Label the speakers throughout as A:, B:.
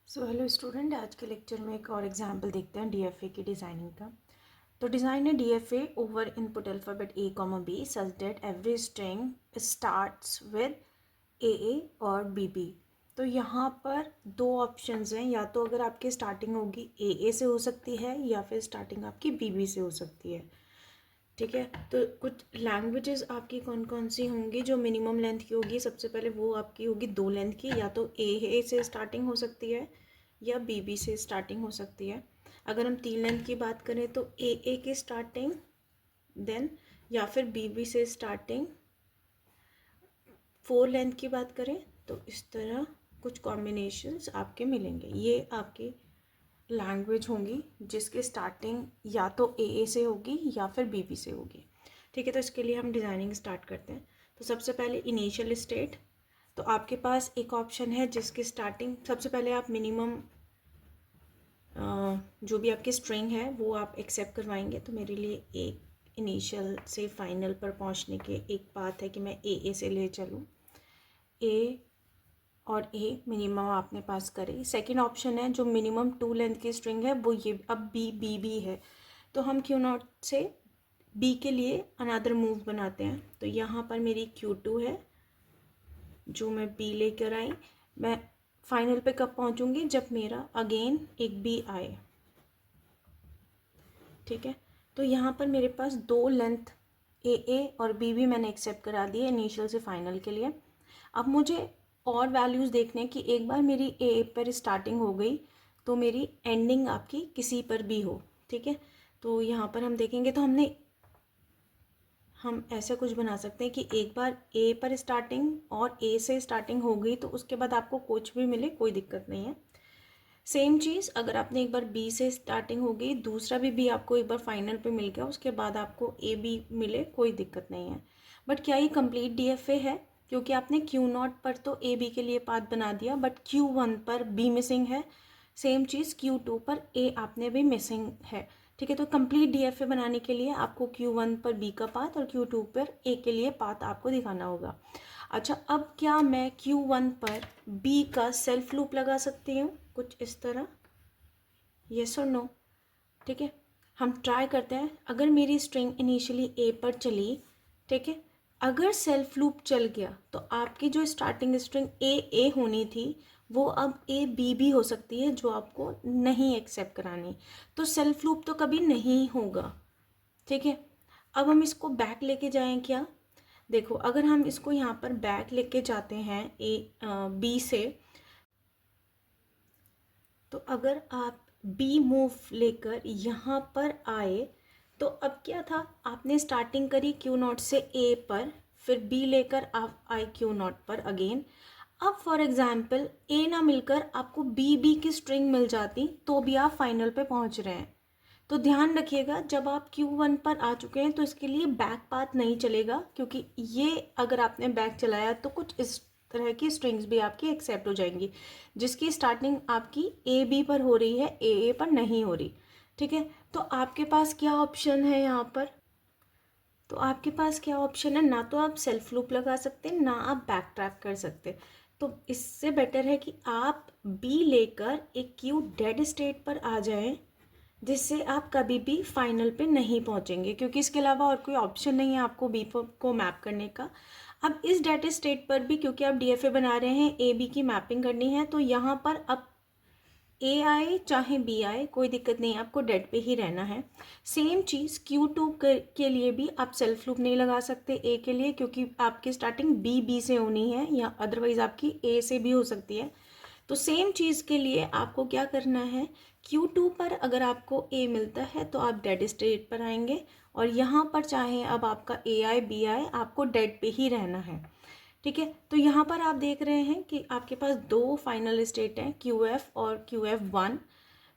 A: So hello student, आज के lecture में एक और एग्जांपल देखते हैं डीएफए की डिज़ाइनिंग का। तो डिज़ाइन है DFA over input alphabet A comma B such that every string starts with A और बी। तो यहाँ पर दो ऑप्शंस हैं, या तो अगर आपकी स्टार्टिंग होगी ए से हो सकती है या फिर स्टार्टिंग आपकी बी से हो सकती है। ठीक है, तो कुछ लैंग्वेजेस आपकी कौन कौन सी होंगी जो मिनिमम लेंथ की होगी। सबसे पहले वो आपकी होगी 2 लेंथ की, या तो ए से स्टार्टिंग हो सकती है या बी से स्टार्टिंग हो सकती है। अगर हम 3 लेंथ की बात करें तो ए की स्टार्टिंग देन, या फिर बी से स्टार्टिंग। 4 लेंथ की बात करें तो इस तरह कुछ कॉम्बिनेशंस आपके मिलेंगे। ये आपकी लैंग्वेज होंगी जिसकी स्टार्टिंग या तो ए से होगी या फिर बी से होगी। ठीक है, तो इसके लिए हम डिज़ाइनिंग स्टार्ट करते हैं। तो सबसे पहले इनिशियल स्टेट। तो आपके पास एक ऑप्शन है जिसकी स्टार्टिंग, सबसे पहले आप मिनिमम जो भी आपकी स्ट्रिंग है वो आप एक्सेप्ट करवाएंगे। तो मेरे लिए एक इनिशियल से फाइनल पर पहुंचने के एक पाथ है कि मैं ए से ले चलूँ। ए और ए मिनिमम आपने पास करे। सेकंड ऑप्शन है जो मिनिमम 2 लेंथ की स्ट्रिंग है वो ये, अब बी है तो हम क्यू नॉट से बी के लिए अनदर मूव बनाते हैं। तो यहाँ पर मेरी Q2 है जो मैं बी लेकर आई। मैं फाइनल पे कब पहुँचूँगी, जब मेरा अगेन एक बी आए। ठीक है, तो यहाँ पर मेरे पास 2 लेंथ ए और बी मैंने एक्सेप्ट करा दी है इनिशियल से फाइनल के लिए। अब मुझे और वैल्यूज़ देखने कि एक बार मेरी ए पर स्टार्टिंग हो गई तो मेरी एंडिंग आपकी किसी पर भी हो। ठीक है, तो यहाँ पर हम देखेंगे तो हम ऐसा कुछ बना सकते हैं कि एक बार ए पर स्टार्टिंग और ए से स्टार्टिंग हो गई तो उसके बाद आपको कुछ भी मिले कोई दिक्कत नहीं है। सेम चीज़ अगर आपने एक बार बी से स्टार्टिंग हो गई, दूसरा भी आपको एक बार फाइनल पे मिल गया, उसके बाद आपको ए बी मिले कोई दिक्कत नहीं है। बट क्या ये कंप्लीट डीएफए है, क्योंकि आपने क्यू नॉट पर तो ए बी के लिए पाथ बना दिया बट Q1 पर बी मिसिंग है। सेम चीज़ Q2 पर ए आपने भी मिसिंग है। ठीक है, तो कंप्लीट डीएफए बनाने के लिए आपको Q1 पर बी का पाथ और Q2 पर ए के लिए पाथ आपको दिखाना होगा। अच्छा, अब क्या मैं Q1 पर बी का सेल्फ लूप लगा सकती हूँ कुछ इस तरह, येस और नो। ठीक है, हम ट्राई करते हैं। अगर मेरी स्ट्रिंग इनिशियली ए पर चली, ठीक है, अगर सेल्फ लूप चल गया तो आपकी जो स्टार्टिंग स्ट्रिंग ए होनी थी वो अब ए बी भी हो सकती है जो आपको नहीं एक्सेप्ट करानी। तो सेल्फ लूप तो कभी नहीं होगा। ठीक है, अब हम इसको बैक लेके जाएं क्या। देखो, अगर हम इसको यहाँ पर बैक लेके जाते हैं बी से, तो अगर आप बी मूव लेकर यहाँ पर आए तो अब क्या था, आपने स्टार्टिंग करी क्यू नॉट से ए पर, फिर बी लेकर आप आए क्यू नॉट पर अगेन। अब फॉर एग्जाम्पल ए ना मिलकर आपको बी की स्ट्रिंग मिल जाती तो भी आप फाइनल पे पहुँच रहे हैं। तो ध्यान रखिएगा, जब आप Q1 पर आ चुके हैं तो इसके लिए बैक पाथ नहीं चलेगा, क्योंकि ये अगर आपने बैक चलाया तो कुछ इस तरह की स्ट्रिंग्स भी आपकी एक्सेप्ट हो जाएंगी जिसकी स्टार्टिंग आपकी ए बी पर हो रही है, ए पर नहीं हो रही। ठीक है, तो आपके पास क्या ऑप्शन है यहाँ पर, तो आपके पास क्या ऑप्शन है, ना तो आप सेल्फ लूप लगा सकते ना आप बैक ट्रैक कर सकते। तो इससे बेटर है कि आप बी लेकर एक क्यू डेड स्टेट पर आ जाएं जिससे आप कभी भी फाइनल पे नहीं पहुंचेंगे, क्योंकि इसके अलावा और कोई ऑप्शन नहीं है आपको बी को मैप करने का। अब इस डेटा स्टेट पर भी क्योंकि आप डीएफए बना रहे हैं, ए बी की मैपिंग करनी है, तो यहाँ पर अब ए आए चाहे बी आए कोई दिक्कत नहीं, आपको डेड पे ही रहना है। सेम चीज़ Q2 के लिए भी आप सेल्फ लूप नहीं लगा सकते ए के लिए, क्योंकि आपकी स्टार्टिंग बी से होनी है या अदरवाइज आपकी ए से भी हो सकती है। तो सेम चीज़ के लिए आपको क्या करना है, Q2 पर अगर आपको ए मिलता है तो आप डेड स्टेट पर आएंगे, और यहाँ पर चाहे अब आपका ए आए बी आए आपको डेड पे ही रहना है। ठीक है, तो यहाँ पर आप देख रहे हैं कि आपके पास 2 फाइनल स्टेट हैं, QF और QF1,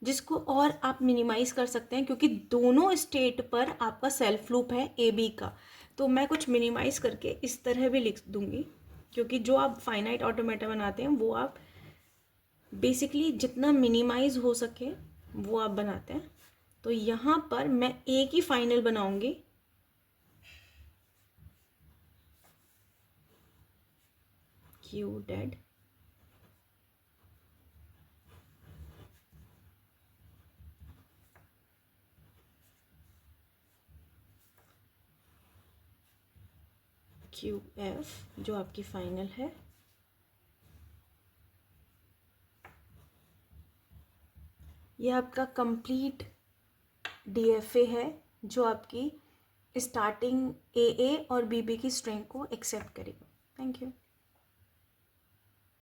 A: जिसको और आप मिनिमाइज़ कर सकते हैं क्योंकि दोनों स्टेट पर आपका सेल्फ लूप है ए बी का। तो मैं कुछ मिनिमाइज़ करके इस तरह भी लिख दूंगी, क्योंकि जो आप फाइनाइट ऑटोमेटा बनाते हैं वो आप बेसिकली जितना मिनिमाइज हो सके वो आप बनाते हैं। तो यहाँ पर मैं ए की फाइनल बनाऊंगी, क्यू डेड, क्यू एफ जो आपकी फाइनल है। ये आपका कंप्लीट डीएफए है जो आपकी स्टार्टिंग ए और बी की स्ट्रेंथ को एक्सेप्ट करेगा। Thank you.